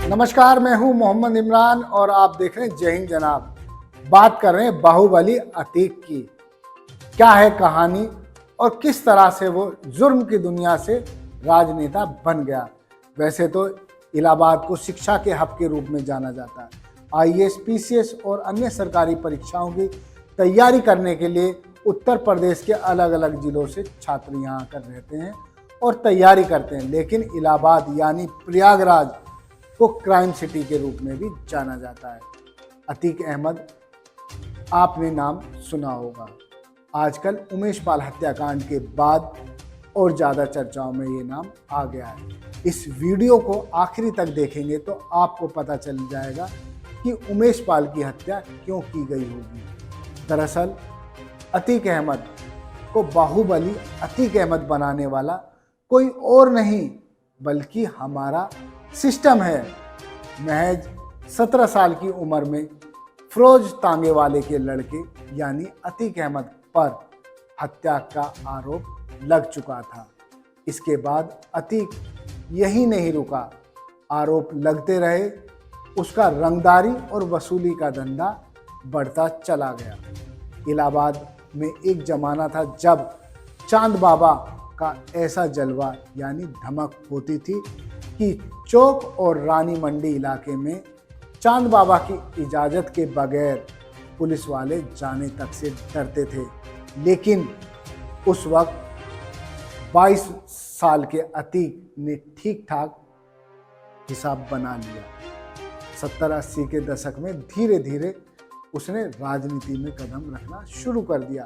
नमस्कार, मैं हूं मोहम्मद इमरान और आप देख रहे हैं जय हिंद जनाब। बात कर रहे हैं बाहुबली अतीक की। क्या है कहानी और किस तरह से वो जुर्म की दुनिया से राजनेता बन गया। वैसे तो इलाहाबाद को शिक्षा के हब के रूप में जाना जाता है। आईएएस, पीसीएस और अन्य सरकारी परीक्षाओं की तैयारी करने के लिए उत्तर प्रदेश के अलग अलग जिलों से छात्र यहाँ आकर रहते हैं और तैयारी करते हैं। लेकिन इलाहाबाद यानी प्रयागराज को क्राइम सिटी के रूप में भी जाना जाता है। अतीक अहमद, आपने नाम सुना होगा। आजकल उमेश पाल हत्याकांड के बाद और ज़्यादा चर्चाओं में ये नाम आ गया है। इस वीडियो को आखिरी तक देखेंगे तो आपको पता चल जाएगा कि उमेश पाल की हत्या क्यों की गई होगी। दरअसल अतीक अहमद को बाहुबली अतीक अहमद बनाने वाला कोई और नहीं बल्कि हमारा सिस्टम है। महज 17 साल की उम्र में फिरोज तांगेवाले के लड़के यानी अतीक अहमद पर हत्या का आरोप लग चुका था। इसके बाद अतीक यही नहीं रुका, आरोप लगते रहे। उसका रंगदारी और वसूली का धंधा बढ़ता चला गया। इलाहाबाद में एक जमाना था जब चांद बाबा का ऐसा जलवा यानी धमक होती थी कि चौक और रानी मंडी इलाके में चांद बाबा की इजाज़त के बगैर पुलिस वाले जाने तक से डरते थे। लेकिन उस वक्त 22 साल के अतीक ने ठीक ठाक हिसाब बना लिया। 70-80 के दशक में धीरे धीरे उसने राजनीति में कदम रखना शुरू कर दिया।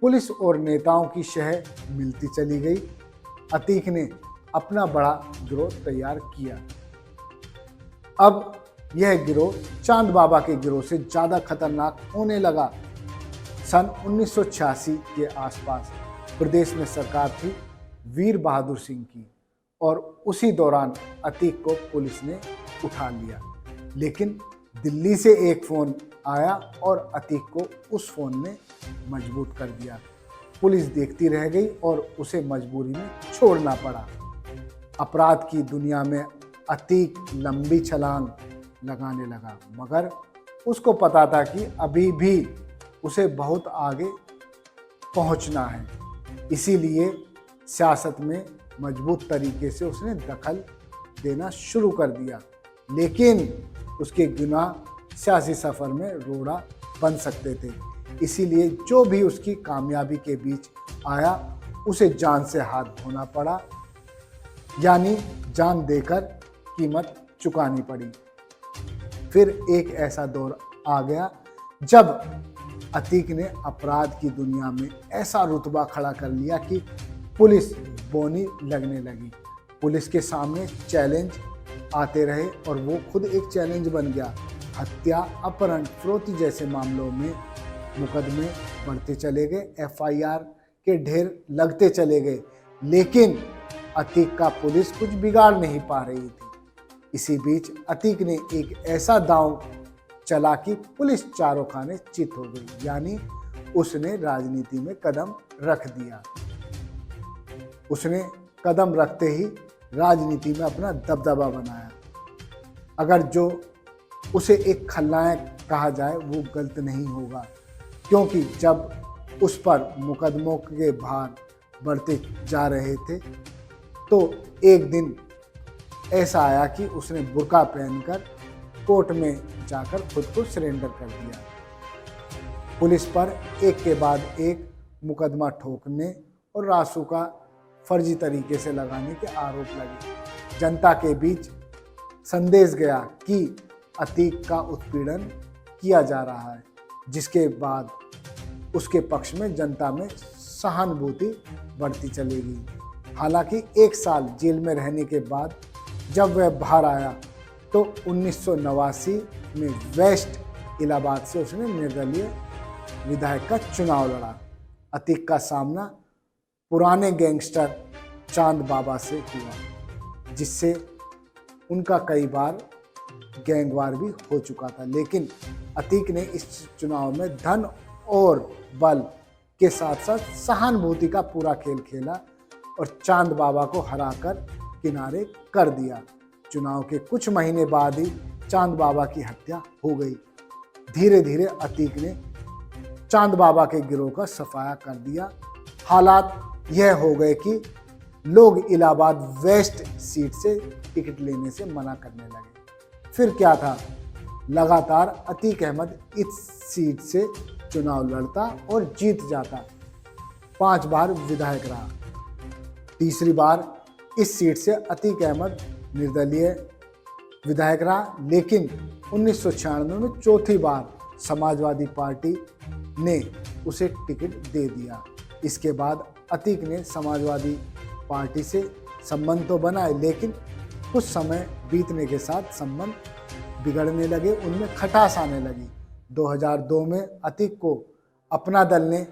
पुलिस और नेताओं की शह मिलती चली गई। अतीक ने अपना बड़ा गिरोह तैयार किया। अब यह गिरोह चांद बाबा के गिरोह से ज़्यादा खतरनाक होने लगा। सन 1986 के आसपास प्रदेश में सरकार थी वीर बहादुर सिंह की और उसी दौरान अतीक को पुलिस ने उठा लिया। लेकिन दिल्ली से एक फ़ोन आया और अतीक को उस फ़ोन ने मजबूत कर दिया। पुलिस देखती रह गई और उसे मजबूरी में छोड़ना पड़ा। अपराध की दुनिया में अतीक लंबी छलांग लगाने लगा, मगर उसको पता था कि अभी भी उसे बहुत आगे पहुंचना है। इसीलिए सियासत में मजबूत तरीके से उसने दखल देना शुरू कर दिया। लेकिन उसके गुनाह सियासी सफ़र में रोड़ा बन सकते थे। इसीलिए जो भी उसकी कामयाबी के बीच आया उसे जान से हाथ धोना पड़ा, यानी जान देकर कीमत चुकानी पड़ी। फिर एक ऐसा दौर आ गया जब अतीक ने अपराध की दुनिया में ऐसा रुतबा खड़ा कर लिया कि पुलिस बोनी लगने लगी। पुलिस के सामने चैलेंज आते रहे और वो खुद एक चैलेंज बन गया। हत्या, अपहरण, फिरौती जैसे मामलों में मुकदमे बढ़ते चले गए, एफआईआर के ढेर लगते चले गए। लेकिन अतीक का पुलिस कुछ बिगाड़ नहीं पा रही थी। इसी बीच अतीक ने एक ऐसा दांव चला कि पुलिस चारों खाने चित हो गई, यानी उसने राजनीति में कदम रख दिया। उसने कदम रखते ही राजनीति में अपना दबदबा बनाया। अगर जो उसे एक खलनायक कहा जाए वो गलत नहीं होगा, क्योंकि जब उस पर मुकदमों के भार बढ़ते जा रहे थे तो एक दिन ऐसा आया कि उसने बुर्का पहनकर कोर्ट में जाकर खुद को सरेंडर कर दिया। पुलिस पर एक के बाद एक मुकदमा ठोकने और रासुका फर्जी तरीके से लगाने के आरोप लगे। जनता के बीच संदेश गया कि अतीक का उत्पीड़न किया जा रहा है, जिसके बाद उसके पक्ष में जनता में सहानुभूति बढ़ती चलेगी। हालांकि 1 साल जेल में रहने के बाद जब वह बाहर आया तो 1989 में वेस्ट इलाहाबाद से उसने निर्दलीय विधायक का चुनाव लड़ा। अतीक का सामना पुराने गैंगस्टर चांद बाबा से हुआ, जिससे उनका कई बार गैंगवार भी हो चुका था। लेकिन अतीक ने इस चुनाव में धन और बल के साथ साथ सहानुभूति का पूरा खेल खेला और चांद बाबा को हराकर किनारे कर दिया। चुनाव के कुछ महीने बाद ही चांद बाबा की हत्या हो गई। धीरे धीरे अतीक ने चांद बाबा के गिरोह का सफाया कर दिया। हालात यह हो गए कि लोग इलाहाबाद वेस्ट सीट से टिकट लेने से मना करने लगे। फिर क्या था, लगातार अतीक अहमद इस सीट से चुनाव लड़ता और जीत जाता। 5 बार विधायक रहा। तीसरी बार इस सीट से अतीक अहमद निर्दलीय विधायक रहा, लेकिन 1996 में चौथी बार समाजवादी पार्टी ने उसे टिकट दे दिया। इसके बाद अतीक ने समाजवादी पार्टी से संबंध तो बनाए, लेकिन कुछ समय बीतने के साथ संबंध बिगड़ने लगे, उनमें खटास आने लगी। 2002 में अतीक को अपना दल ने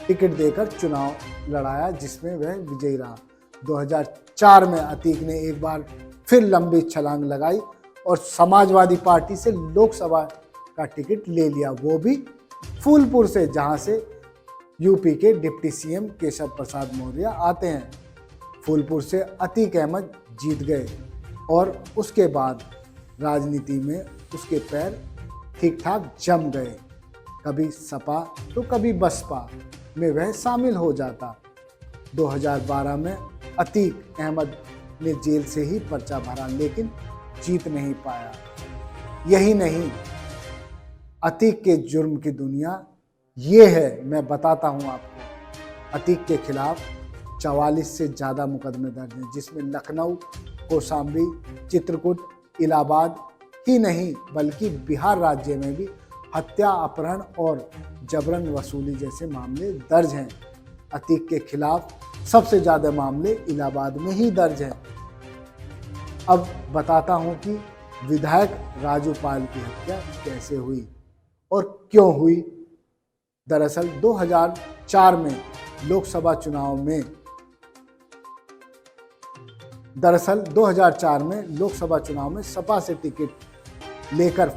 टिकट देकर चुनाव लड़ाया, जिसमें वह विजयी रहा। 2004 में अतीक ने एक बार फिर लंबी छलांग लगाई और समाजवादी पार्टी से लोकसभा का टिकट ले लिया, वो भी फूलपुर से, जहां से यूपी के डिप्टी सीएम केशव प्रसाद मौर्य आते हैं। फूलपुर से अतीक अहमद जीत गए और उसके बाद राजनीति में उसके पैर ठीक ठाक जम गए। कभी सपा तो कभी बसपा में वह शामिल हो जाता। 2012 में अतीक अहमद ने जेल से ही पर्चा भरा, लेकिन जीत नहीं पाया। यही नहीं, अतीक के जुर्म की दुनिया ये है, मैं बताता हूँ आपको। अतीक के खिलाफ 44 से ज़्यादा मुकदमे दर्ज हैं, जिसमें लखनऊ, कौशाम्बी, चित्रकूट, इलाहाबाद ही नहीं बल्कि बिहार राज्य में भी हत्या, अपहरण और जबरन वसूली जैसे मामले दर्ज हैं। अतीक के खिलाफ सबसे ज़्यादा मामले इलाहाबाद में ही दर्ज हैं। अब बताता हूँ कि विधायक राजू पाल की हत्या कैसे हुई और क्यों हुई। दरअसल 2004 में लोकसभा चुनाव में सपा से टिकट लेकर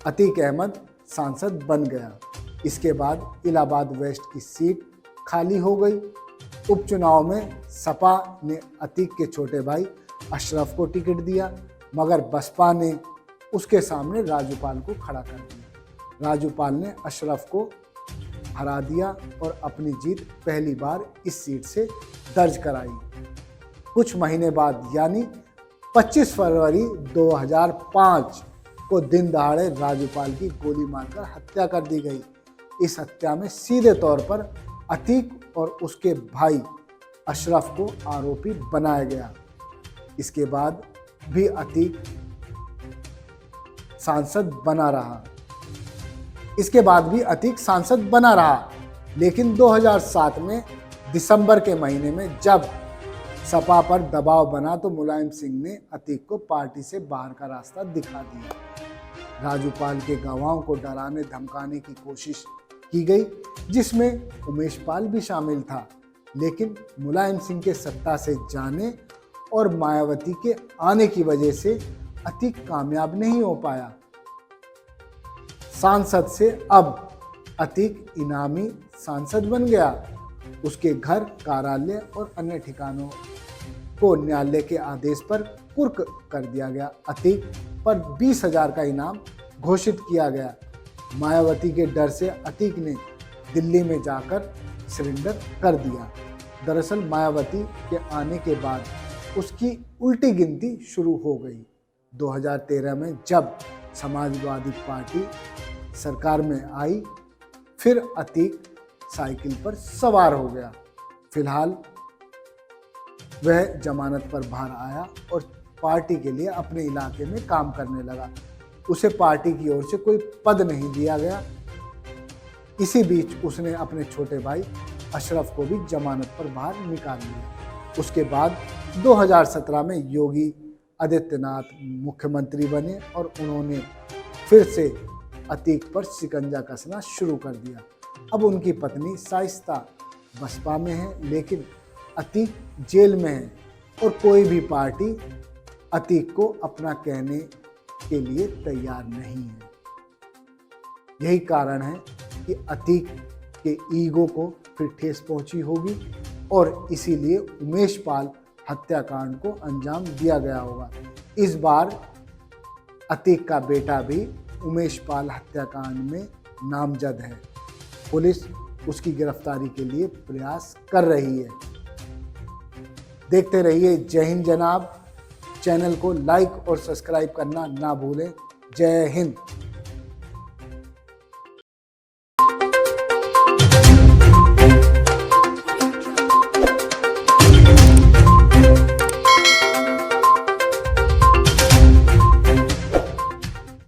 अतीक अहमद सांसद बन गया। इसके बाद इलाहाबाद वेस्ट की सीट खाली हो गई। उपचुनाव में सपा ने अतीक के छोटे भाई अशरफ को टिकट दिया, मगर बसपा ने उसके सामने राजूपाल को खड़ा कर दिया। राजूपाल ने अशरफ को हरा दिया और अपनी जीत पहली बार इस सीट से दर्ज कराई। कुछ महीने बाद यानी 25 फरवरी 2005 को दिन दहाड़े राजूपाल की गोली मारकर हत्या कर दी गई। इस हत्या में सीधे तौर पर अतीक और उसके भाई अशरफ को आरोपी बनाया गया। इसके बाद भी अतीक सांसद बना रहा। लेकिन 2007 में दिसंबर के महीने में जब सपा पर दबाव बना तो मुलायम सिंह ने अतीक को पार्टी से बाहर का रास्ता दिखा दिया। राजूपाल के गवाहों को डराने धमकाने की कोशिश की गई, जिसमें उमेश पाल भी शामिल था, लेकिन मुलायम सिंह के सत्ता से जाने और मायावती के आने की वजह से अतीक कामयाब नहीं हो पाया। सांसद से अब अतीक इनामी सांसद बन गया। उसके घर, कार्यालय और अन्य ठिकानों को न्यायालय के आदेश पर कुर्क कर दिया गया। अतीक पर 20,000 का इनाम घोषित किया गया। मायावती के डर से अतीक ने दिल्ली में जाकर सरेंडर कर दिया। दरअसल मायावती के आने के बाद उसकी उल्टी गिनती शुरू हो गई। 2013 में जब समाजवादी पार्टी सरकार में आई, फिर अतीक साइकिल पर सवार हो गया। फिलहाल वह जमानत पर बाहर आया और पार्टी के लिए अपने इलाके में काम करने लगा। उसे पार्टी की ओर से कोई पद नहीं दिया गया। इसी बीच उसने अपने छोटे भाई अशरफ को भी जमानत पर बाहर निकाल लिया। उसके बाद 2017 में योगी आदित्यनाथ मुख्यमंत्री बने और उन्होंने फिर से अतीक पर शिकंजा कसना शुरू कर दिया। अब उनकी पत्नी शाइस्ता बसपा में है, लेकिन अतीक जेल में है और कोई भी पार्टी अतीक को अपना कहने के लिए तैयार नहीं है। यही कारण है कि अतीक के ईगो को फिर ठेस पहुंची होगी और इसीलिए उमेश पाल हत्याकांड को अंजाम दिया गया होगा। इस बार अतीक का बेटा भी उमेश पाल हत्याकांड में नामजद है। पुलिस उसकी गिरफ्तारी के लिए प्रयास कर रही है। देखते रहिए जय हिंद जनाब। चैनल को लाइक और सब्सक्राइब करना ना भूलें। जय हिंद।